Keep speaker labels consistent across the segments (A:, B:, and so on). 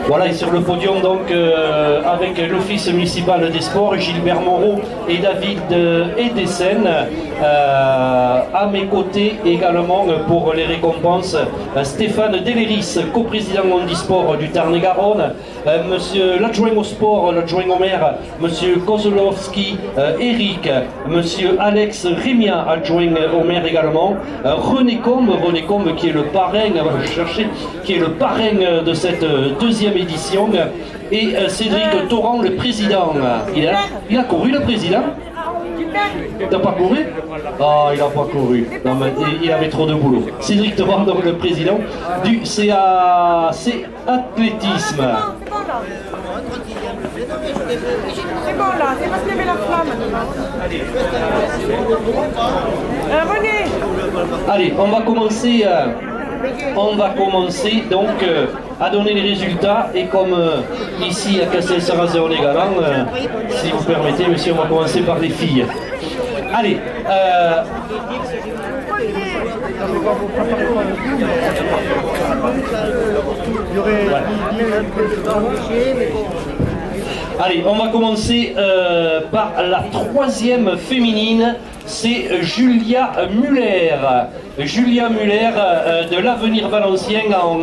A: Voilà, et sur le podium, donc, avec l'Office municipal des sports, Gilbert Moreau et David Edessen. À mes côtés également pour les récompenses, Stéphane Deléris, coprésident Handisport du Tarn-et-Garonne, monsieur l'adjoint au sport, l'adjoint au maire, monsieur Kozlowski Eric, monsieur Alex Rémia, adjoint au maire également, René Combe qui est le parrain, qui est le parrain de cette deuxième édition, et Cédric Torrent, le président. Il a couru, le président? T'as pas couru? Ah, il n'a pas couru. Non, mais il avait trop de boulot. Cédric Torrent, donc le président du CAC Athlétisme.
B: C'est bon là, c'est parce qu'il y avait la flamme. René.
A: Allez, on va commencer donc à donner les résultats, et comme ici à Castel-Sarrazin-les-Galants, si vous permettez, monsieur, on va commencer par les filles. Allez, allez, on va commencer par la troisième féminine, c'est Julia Muller. Julia Muller de l'Avenir Valencien en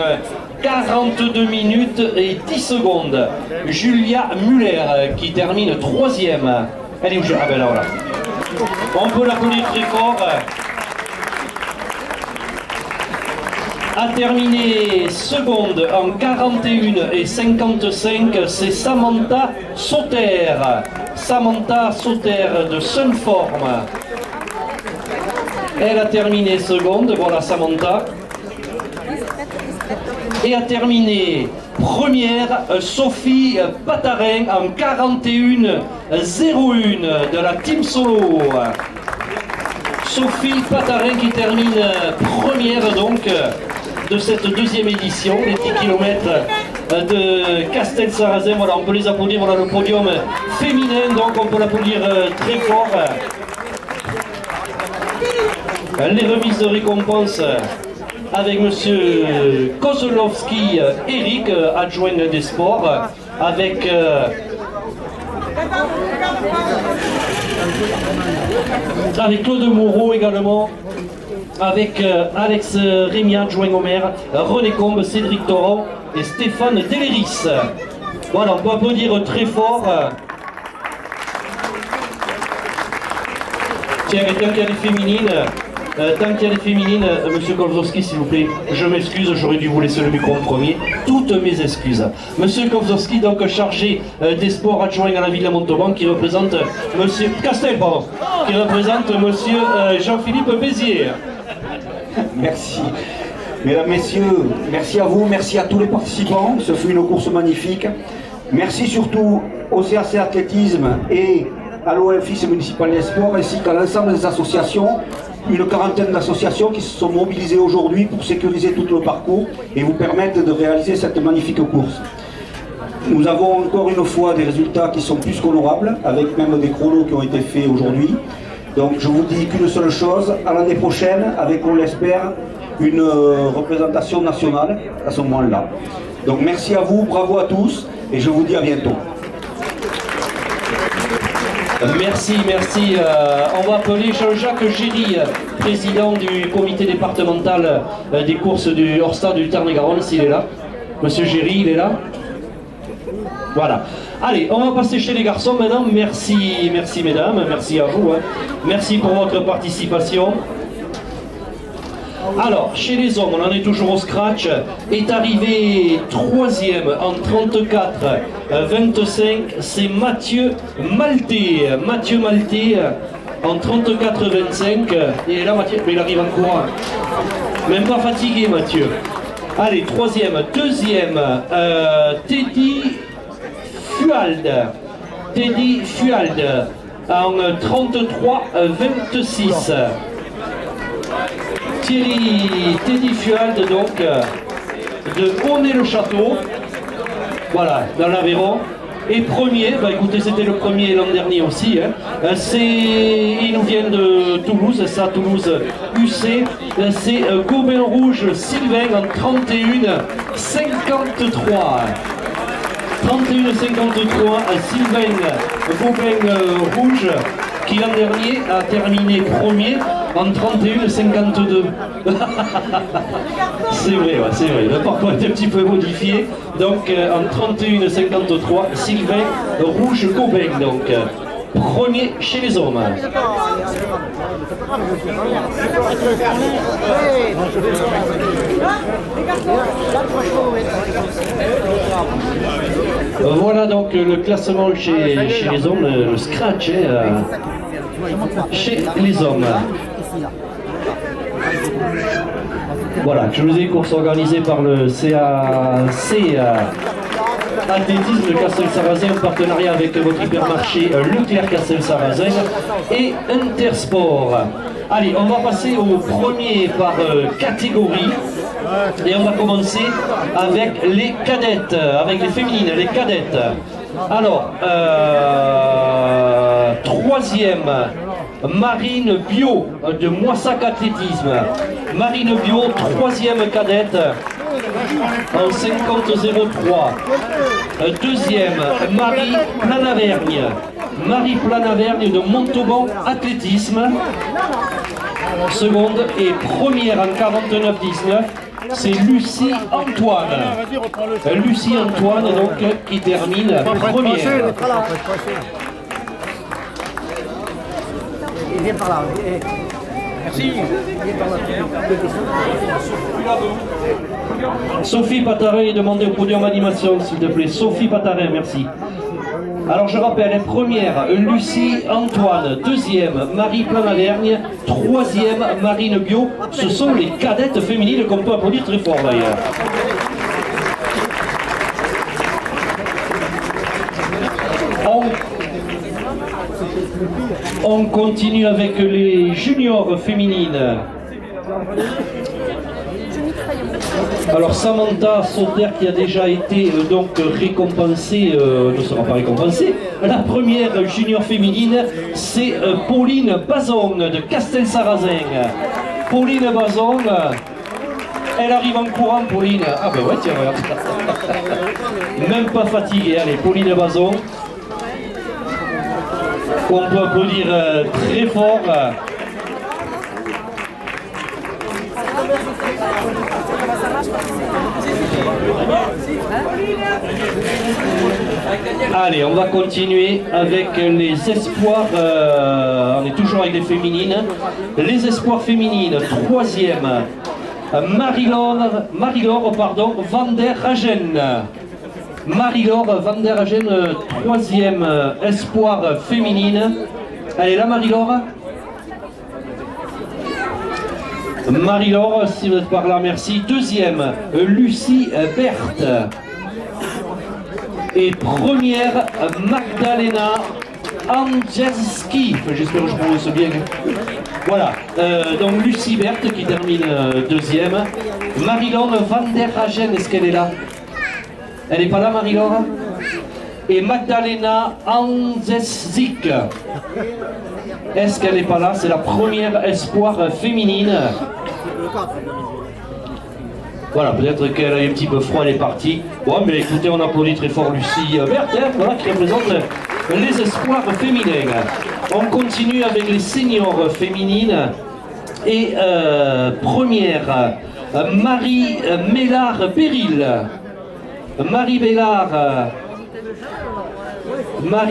A: 42 minutes et 10 secondes. Julia Muller qui termine troisième. Elle est où? Ah ben là, voilà. On peut l'applaudir très fort. A terminé seconde en 41 et 55, c'est Samantha Sauter. Samantha Sauter de Sunform. Elle a terminé seconde, voilà Samantha. Et a terminé première Sophie Patarin en 41-01 de la Team Solo. Sophie Patarin qui termine première donc de cette deuxième édition, les 10 km de Castel-Sarrazin. Voilà, on peut les applaudir, voilà le podium féminin, donc on peut l'applaudir très fort. Les remises de récompense avec monsieur Kozlowski Eric, adjoint des sports, avec Claude Moreau également, avec Alex Rémia, adjoint au maire, René Combe, Cédric Torrent et Stéphane Deléris. Voilà, on peut applaudir très fort. Tiens, et tant qu'il y a des féminines, monsieur Kozlowski, s'il vous plaît, je m'excuse, j'aurais dû vous laisser le micro en premier. Toutes mes excuses. Monsieur Kozlowski, donc chargé des sports adjoint à la ville de Montauban, qui représente monsieur Castel, pardon, qui représente monsieur Jean-Philippe Béziers.
C: Merci. Mesdames, Messieurs, merci à vous, merci à tous les participants. Ce fut une course magnifique. Merci surtout au CAC Athlétisme et à l'Office municipal des sports, ainsi qu'à l'ensemble des associations, une quarantaine d'associations qui se sont mobilisées aujourd'hui pour sécuriser tout le parcours et vous permettre de réaliser cette magnifique course. Nous avons encore une fois des résultats qui sont plus qu'honorables, avec même des chronos qui ont été faits aujourd'hui. Donc je vous dis qu'une seule chose, à l'année prochaine, avec, on l'espère, une représentation nationale à ce moment-là. Donc merci à vous, bravo à tous, et je vous dis à bientôt.
A: Merci. On va appeler Jean-Jacques Géry, président du comité départemental des courses du hors-stade du Tarn-et-Garonne, s'il est là. Monsieur Géry, il est là? Voilà. Allez, on va passer chez les garçons maintenant. Merci mesdames, merci à vous. Merci pour votre participation. Alors, chez les hommes, on en est toujours au scratch, est arrivé troisième en 34-25, c'est Mathieu Maltais. Mathieu Maltais en 34-25, et là Mathieu, mais il arrive en courant, même pas fatigué Mathieu. Allez, troisième, deuxième, Teddy Fuald en 33-26. Teddy Fuald, donc, de Honnay-le-Château, voilà, dans l'Aveyron. Et premier, bah écoutez, c'était le premier l'an dernier aussi. Hein. Il nous vient de Toulouse, ça, Toulouse UC. C'est Gobin Rouge Sylvain en 31-53. 31-53 à Sylvain Gobin Rouge, qui l'an dernier a terminé premier en 31-52. C'est vrai, ouais, c'est vrai. Le parcours est un petit peu modifié. Donc en 31-53, Sylvain Rouge Gobin, donc premier chez les hommes. Voilà donc le classement chez les hommes, le scratch chez les hommes. Voilà, je vous ai dit, course organisée par le CAC Athlétisme de Castel-Sarrazin en partenariat avec votre hypermarché Leclerc Castel-Sarrazin et Intersport. Allez, on va passer au premier par catégorie et on va commencer avec les cadettes, avec les féminines, les cadettes. Alors, troisième, Marine Bio de Moissac Athlétisme. Marine Bio, troisième cadette en 50-03. Deuxième, Marie Planavergne. Marie Planavergne de Montauban Athlétisme. Seconde et première en 49-19. C'est Lucie Antoine. Lucie Antoine donc qui termine première.
D: Il vient par là. Merci.
A: Sophie Patarin est demandée au podium animation, s'il te plaît. Sophie Patarin, merci. Alors je rappelle, première, Lucie Antoine. Deuxième, Marie Planavergne. Troisième, Marine Bio. Ce sont les cadettes féminines qu'on peut applaudir très fort d'ailleurs. On continue avec les juniors féminines. Alors Samantha Sauter qui a déjà été donc récompensée, ne sera pas récompensée. La première junior féminine, c'est Pauline Bazon de Castel-Sarrazin. Pauline Bazon, elle arrive en courant, Pauline. Ah ben ouais, tiens, regarde. Même pas fatiguée, allez, Pauline Bazon. On peut applaudir très fort. Allez, on va continuer avec les espoirs. On est toujours avec les féminines. Les espoirs féminines, troisième. Marie-Laure Van der Hagen. Marie-Laure Van der Hagen, troisième espoir féminine. Elle est là, Marie-Laure? Marie-Laure, si vous êtes par là, merci. Deuxième, Lucie Berthe. Et première, Magdalena Andrzejewski. J'espère que je prononce bien. Voilà, donc Lucie Berthe qui termine deuxième. Marie-Laure Van der Hagen, est-ce qu'elle est là? Elle n'est pas là, Marie-Laure? Et Magdalena Andrzejewski. Est-ce qu'elle n'est pas là? C'est la première espoir féminine. Voilà, peut-être qu'elle a eu un petit peu froid, elle est partie. Bon, mais écoutez, on applaudit très fort Lucie Berthe, hein, voilà, qui représente les espoirs féminins. On continue avec les seniors féminines. Et première, Marie Mélard-Péril. Marie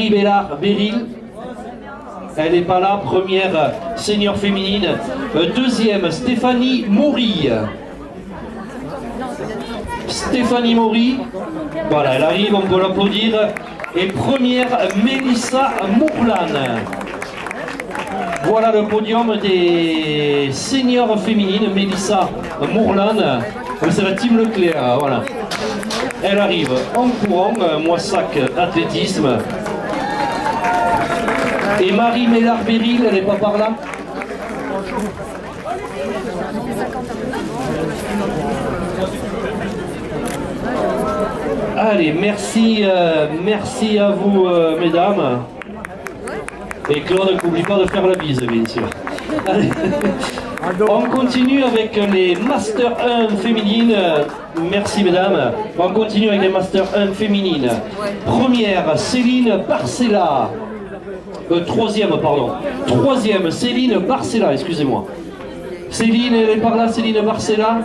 A: Bélard-Béril. Elle n'est pas là, première senior féminine. Deuxième, Stéphanie Maury. Stéphanie Maury. Voilà, elle arrive, on peut l'applaudir. Et première, Mélissa Mourlan. Voilà le podium des seniors féminines. Mélissa Mourlan. C'est la team Leclerc, voilà. Elle arrive en courant, Moissac Athlétisme. Et Marie Mélard-Béril, elle n'est pas par là? Allez, merci, merci à vous, mesdames. Et Claude, n'oublie pas de faire la bise, bien sûr. Allez. On continue avec les Master 1 féminines. Merci, mesdames. On continue avec les Master 1 féminines. Première, Céline Barcella. Troisième, pardon. Troisième, Céline Barcella, excusez-moi. Céline, elle est par là, Céline Barcella.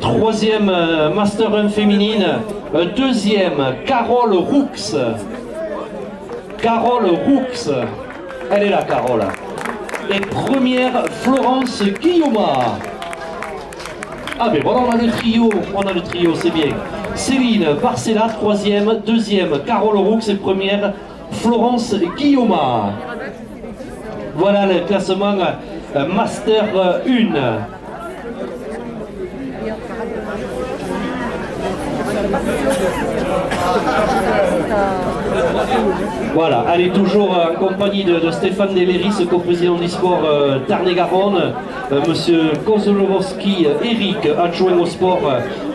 A: Troisième, Master 1 féminine. Deuxième, Carole Roux. Carole Roux. Elle est là, Carole. Et première, Florence Guillaume. Ah ben voilà, on a le trio, c'est bien. Céline Barcella, troisième. Deuxième, Carole Roux. Et première, Florence Guillaume. Voilà le classement Master 1. Voilà, elle est toujours en compagnie de Stéphane Deléris, coprésident du sport Tarn-et-Garonne, monsieur Kozolowski Eric, adjoint au sport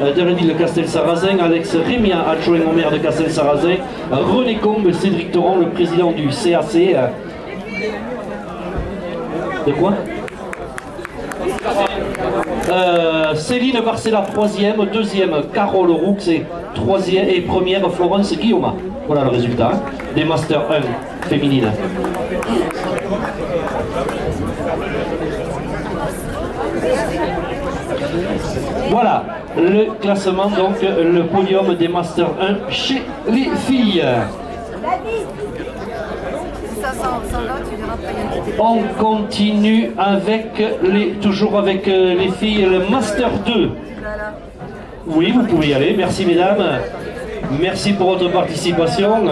A: de la ville de Castel-Sarrazin, Alex Rémien, adjoint au maire de Castel-Sarrazin, René Combe, Cédric Thoron, le président du CAC. De quoi? Céline Barcella, troisième, deuxième, Carole Roux et troisième et première, Florence Guillaume. Voilà le résultat des Master 1 féminines. Voilà le classement, donc le podium des Master 1 chez les filles. On continue avec toujours avec les filles, le Master 2. Oui, vous pouvez y aller. Merci mesdames. Merci pour votre participation.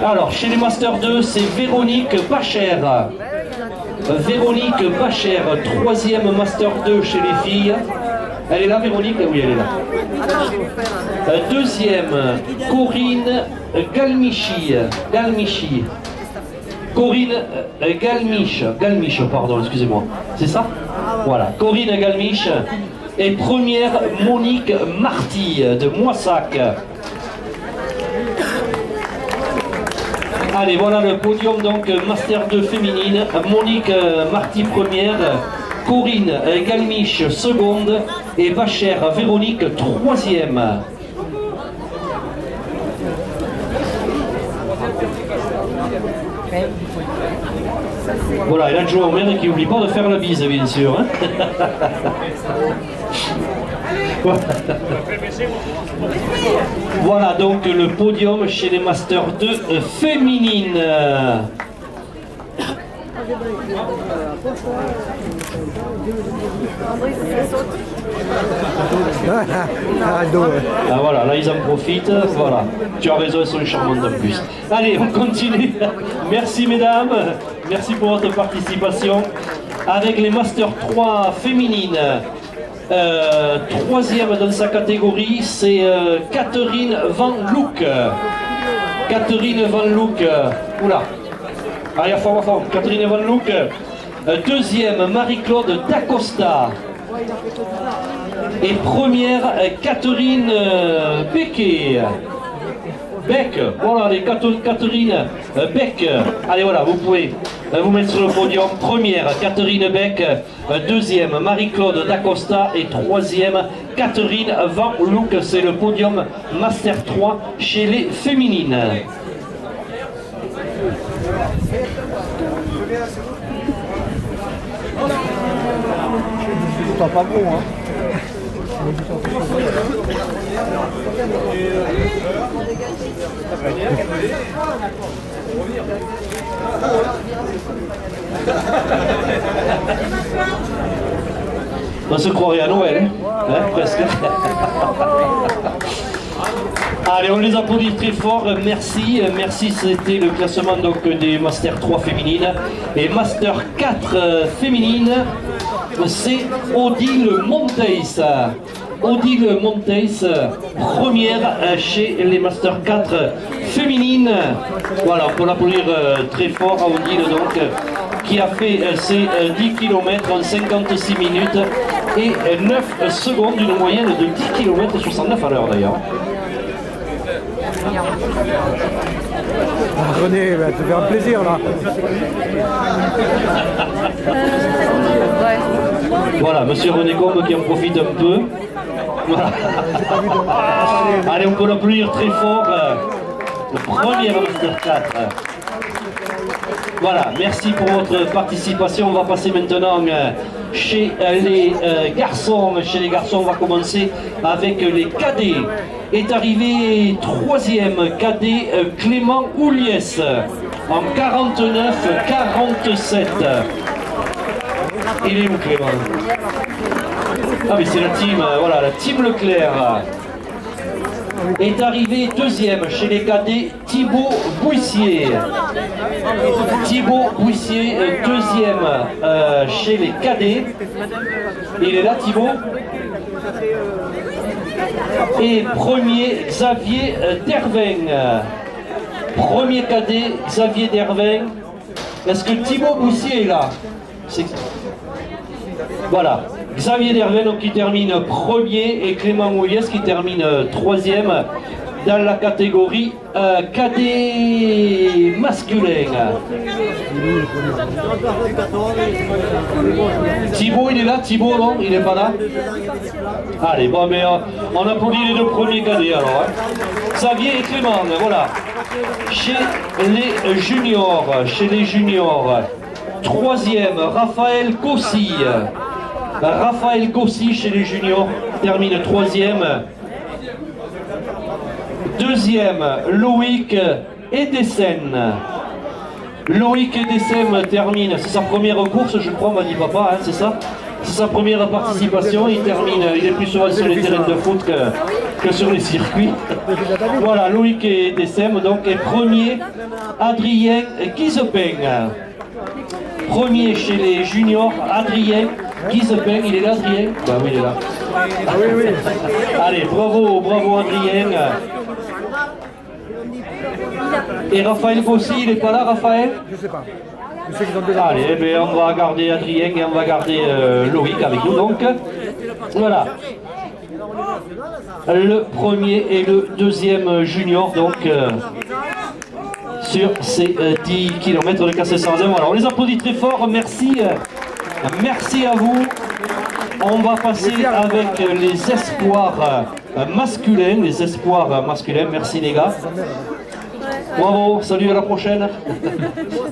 A: Alors, chez les Master 2, c'est Véronique Bacher. Véronique Bacher, troisième Master 2 chez les filles. Elle est là, Véronique? Oui, elle est là. Deuxième, Corinne Galmichi. Corinne Galmiche, pardon, excusez-moi. C'est ça? Voilà, Corinne Galmiche. Et première, Monique Marty de Moissac. Allez, voilà le podium, donc Master 2 féminine. Monique Marty première, Corinne Galmiche seconde et Bacher Véronique troisième. Voilà, et l'adjoint au maire qui n'oublie pas de faire la bise, bien sûr. Hein. Voilà donc le podium chez les Master 2 féminines. Ah voilà, là ils en profitent, voilà. Tu as raison, elles sont charmantes en plus. Allez, on continue. Merci mesdames, merci pour votre participation. Avec les Master 3 féminines. Troisième dans sa catégorie, c'est Catherine Van Loek. Catherine Van Loek. Oula. Allez, à fond. Catherine Van Loek. Deuxième, Marie-Claude Dacosta. Et première, Catherine Beck. Voilà, les Catherine Beck. Allez, voilà, vous pouvez vous mettre sur le podium. Première, Catherine Beck. Deuxième, Marie-Claude Dacosta. Et troisième, Catherine Van Loek. C'est le podium Master 3 chez les féminines.
D: C'est pas bon, hein.
A: On se croirait à Noël, hein, presque. Allez, on les applaudit très fort, merci, c'était le classement donc des Master 3 féminines. Et Master 4 féminines, c'est Odile Monteis. Odile Monteis, première chez les Master 4 féminines. Voilà, on peut l'applaudir très fort à Odile donc. qui a fait ses 10 km en 56 minutes et 9 secondes, une moyenne de 10 km 69 à l'heure d'ailleurs.
D: Ah, René, bah, tu fais un plaisir là.
A: Voilà, monsieur René Combe qui en profite un peu. Voilà. Allez, on peut l'applaudir très fort. Le premier Master 4. Voilà, merci pour votre participation. On va passer maintenant chez les garçons. Chez les garçons, on va commencer avec les cadets. Est arrivé troisième cadet Clément Ouliès en 49-47. Il est où Clément? Ah mais c'est la team, voilà, la team Leclerc. Est arrivé deuxième chez les cadets Thibaut Bouissier. Thibaut Bouissier, deuxième chez les cadets. Il est là Thibaut. Et premier Xavier Dervin. Premier cadet Xavier Dervin. Est-ce que Thibaut Bouissier est là? Voilà. Xavier Dervin donc, qui termine premier et Clément Ouliès qui termine troisième dans la catégorie cadet masculin. Thibaut, il est là? Thibaut, non? Il n'est pas là? Allez, bon, mais on applaudit les deux premiers cadets alors. Hein. Xavier et Clément, voilà. Chez les juniors, troisième, Raphaël Cossy. Raphaël Cossy chez les juniors termine troisième. Deuxième, Loïc Edessen. Loïc Edessen termine, c'est sa première course, je crois, m'a dit papa, hein, c'est ça? C'est sa première participation, il termine, il est plus souvent sur les terrains de foot que sur les circuits. Voilà, Loïc Edessen, donc, est premier, Adrien Guizepin. Premier chez les juniors, Adrien Guizepin, il est là Adrien? Bah oui, il est là.
D: Ah oui, oui.
A: Allez, bravo, bravo Adrien. Et Raphaël Cossy, il n'est pas là Raphaël?
D: Je sais pas. Je sais qu'ils ont déjà.
A: Allez, ben, on va garder Adrien et on va garder Loïc avec nous donc. Voilà. Le premier et le deuxième junior donc sur ces 10 km de KC101. Voilà, on les applaudit très fort, merci. Merci à vous. On va passer avec les espoirs masculins. Les espoirs masculins, merci les gars. Bravo, salut, à la prochaine.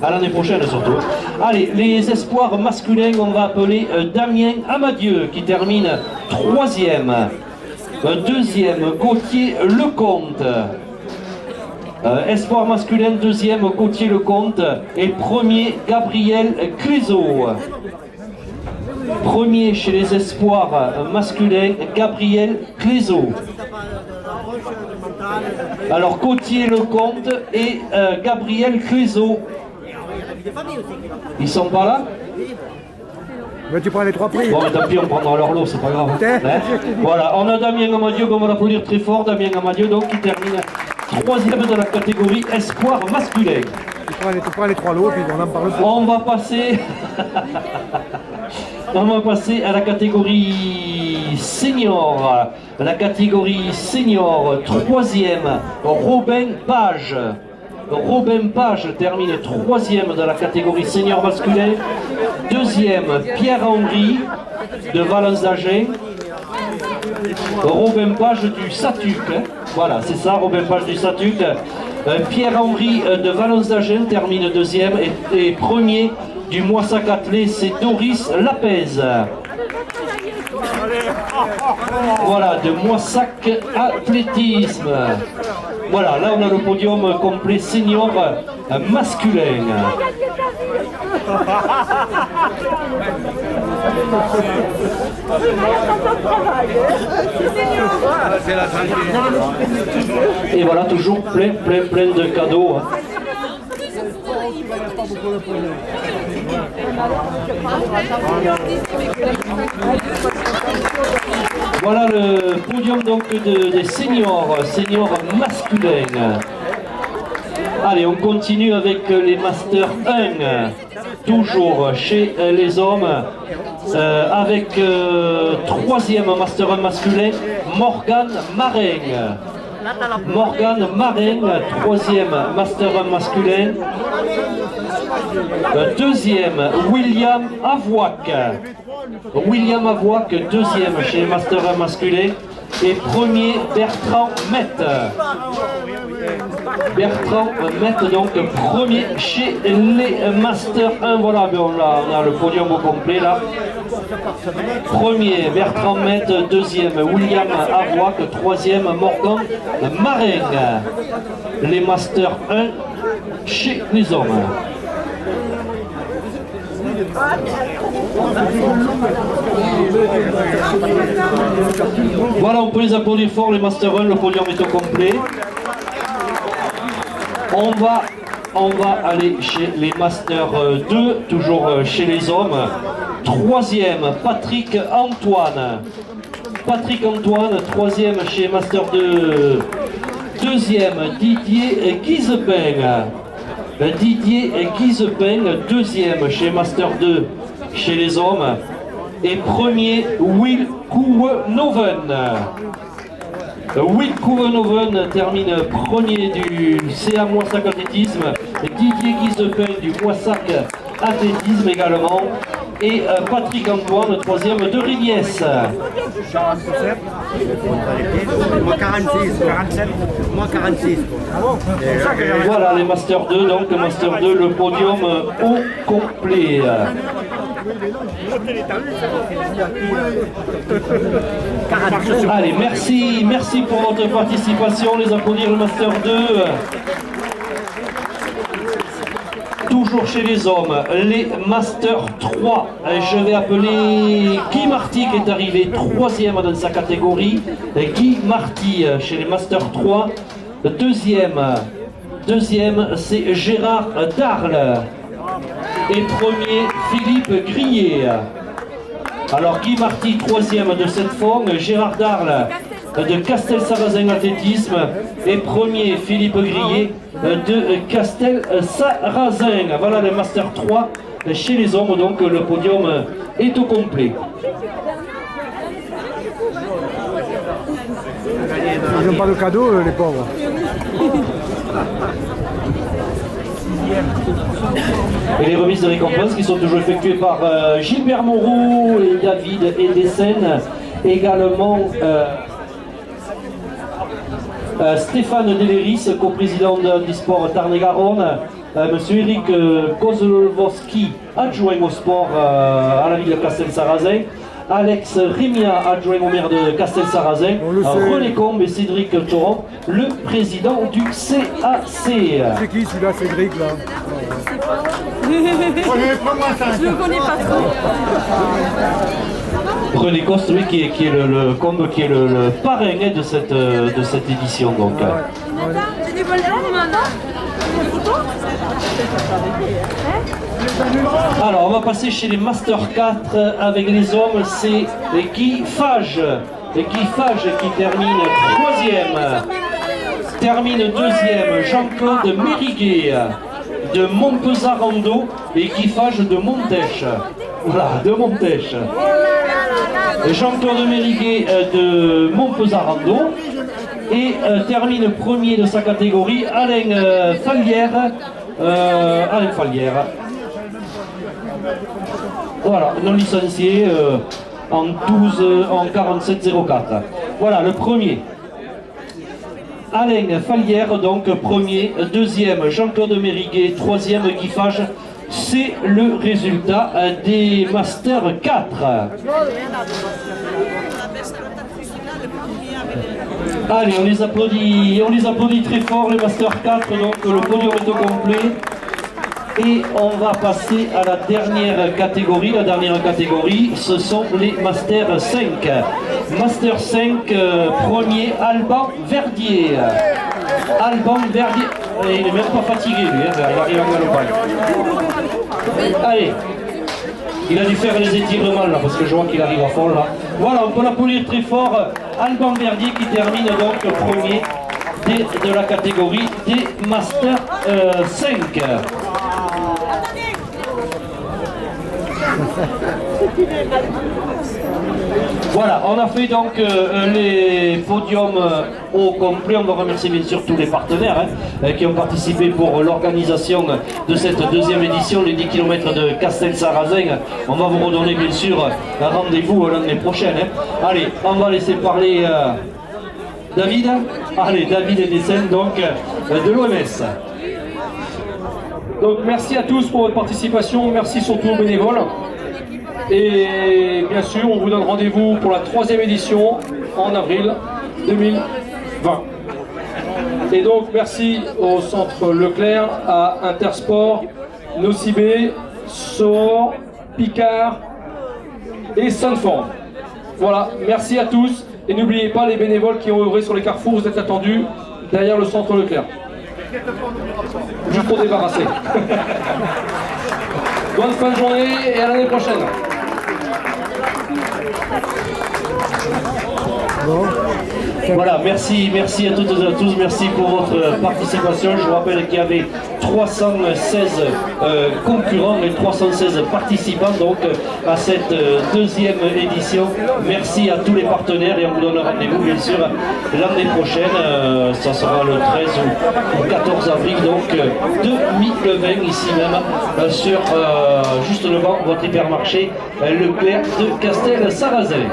A: À l'année prochaine surtout. Allez, les espoirs masculins, on va appeler Damien Amadieu qui termine troisième. Deuxième, Gauthier Lecomte. Espoir masculin, deuxième, Gauthier Lecomte. Et premier, Gabriel Clézot. Premier chez les espoirs masculins, Gabriel Clézot. Alors, Gauthier Lecomte et Gabriel Clézot. Ils sont pas là?
D: Mais tu prends les trois prix.
A: Bon, mais tant pis, on prendra leur lot, c'est pas grave. Hein? Voilà, on a Damien Amadieu, on va l'applaudir très fort. Damien Amadieu, donc, qui termine troisième de la catégorie espoir masculin.
D: Tu prends les trois lots, puis on en parle plus.
A: On va passer... On va passer à la catégorie senior. La catégorie senior, troisième, Robin Page. Robin Page termine troisième de la catégorie senior masculin. Deuxième, Pierre-Henri de Valence d'Agen. Robin Page du Satuc. Hein. Voilà, c'est ça, Robin Page du Satuc. Pierre-Henri de Valence d'Agen termine deuxième et premier du Moissac attelé, c'est Doris Lapez. Voilà, de Moissac athlétisme. Voilà, là on a le podium complet senior masculin. Et voilà, toujours plein de cadeaux. Hein. Voilà le podium donc des seniors masculins. Allez, on continue avec les Masters 1. toujours chez les hommes, avec troisième Master 1 masculin, Morgan Marin. Morgan Marin, troisième Master 1 masculin. Deuxième, William Avouac. William Avouac, deuxième chez les Master 1 masculin. Et premier, Bertrand Mette. Bertrand Mette, donc premier chez les Master 1. Voilà, on a le podium au complet là. Premier, Bertrand Mette. Deuxième, William Avouac. Troisième, Morgan Marin. Les Master 1 chez les hommes. Voilà, on peut les applaudir fort, les Master 1, le podium est au complet. On va aller chez les Master 2, toujours chez les hommes. Troisième, Patrick Antoine. Patrick Antoine, troisième chez Master 2. Deuxième, Didier Guizepin. Didier Guizepin, deuxième chez Master 2 chez les hommes. Et premier, Will Kouvenoven. Will Kouvenoven termine premier du CA Moissac Athlétisme. Didier Guizepin du Moissac Athlétisme également. Et Patrick Antoine, troisième de Rignès.
E: 47, moi 46, 47, moi 46.
A: Voilà les Master 2, donc Master 2, le podium au complet. Allez, merci pour votre participation, les applaudir le Master 2. Toujours chez les hommes, les Master 3. Je vais appeler Guy Marty qui est arrivé troisième dans sa catégorie. Guy Marty chez les Master 3. Deuxième c'est Gérard Darle. Et premier, Philippe Grillet. Alors Guy Marty, troisième de cette forme. Gérard Darle de Castel-Sarrazin Athlétisme. Et premier, Philippe Grillet de Castel-Sarrazin. Voilà les Master 3 chez les hommes, donc le podium est au complet.
D: Ils n'ont pas de cadeau, les pauvres.
A: Et les remises de récompense qui sont toujours effectuées par Gilbert Moreau et David Edesen. Également Stéphane Deléris, coprésident du sport Tarn-et-Garonne. Monsieur Eric Kozlowski, adjoint au sport à la ville de Castel-Sarrazin. Alex Rémia, adjoint au maire de Castel-Sarrazin. René Combe et Cédric Toron, le président du CAC.
D: C'est qui celui-là, Cédric là?
B: Je le connais pas trop.
A: René Coste, lui, qui est le parrain de cette édition. Donc.
B: C'est du volleyball maintenant? Des photos?
A: Alors, on va passer chez les Master 4 avec les hommes. C'est Guy Fage. Guy Fage qui termine troisième. Termine deuxième, Jean-Claude Mériguet de Montpezarando et Guy Fage de Montèche. Voilà, de Montèche. Jean-Claude Mériguet de Montpezarando. Et termine premier de sa catégorie, Alain Fallière. Voilà, non licencié en 47,04. Voilà, le premier. Alain Fallière, donc premier. Deuxième, Jean-Claude Mériguet. Troisième, Guy Fage. C'est le résultat des Master 4. Allez, on les applaudit très fort, les Master 4, donc le podium est au complet. Et on va passer à la dernière catégorie. La dernière catégorie, ce sont les Master 5. Master 5, premier, Alban Verdier. Alban Verdier, il n'est même pas fatigué lui, hein, il arrive en galopant. Allez, il a dû faire les étirements là, parce que je vois qu'il arrive à fond là. Voilà, on peut l'applaudir très fort. Alban Verdier qui termine donc premier de la catégorie des Master 5. Voilà, on a fait donc les podiums au complet. On va remercier bien sûr tous les partenaires qui ont participé pour l'organisation de cette deuxième édition, les 10 km de Castel-Sarrazin. On va vous redonner bien sûr un rendez-vous l'année prochaine. Allez, on va laisser parler David. Allez, David Edesen, donc de l'OMS.
F: Donc merci à tous pour votre participation, merci surtout aux bénévoles. Et bien sûr, on vous donne rendez-vous pour la 3e édition en avril 2020. Et donc merci au centre Leclerc, à Intersport, Nocibé, Soor, Picard et Sunform. Voilà, merci à tous. Et n'oubliez pas les bénévoles qui ont œuvré sur les carrefours, vous êtes attendus derrière le centre Leclerc. Juste pour débarrasser. Bonne fin de journée et à l'année prochaine.
A: Voilà, merci à toutes et à tous, merci pour votre participation. Je vous rappelle qu'il y avait 316 concurrents et 316 participants donc à cette deuxième édition. Merci à tous les partenaires et on vous donne rendez-vous bien sûr l'année prochaine. Ça sera le 13 ou 14 avril donc 2020 ici même sur juste devant votre hypermarché Leclerc de Castel-Sarrazin.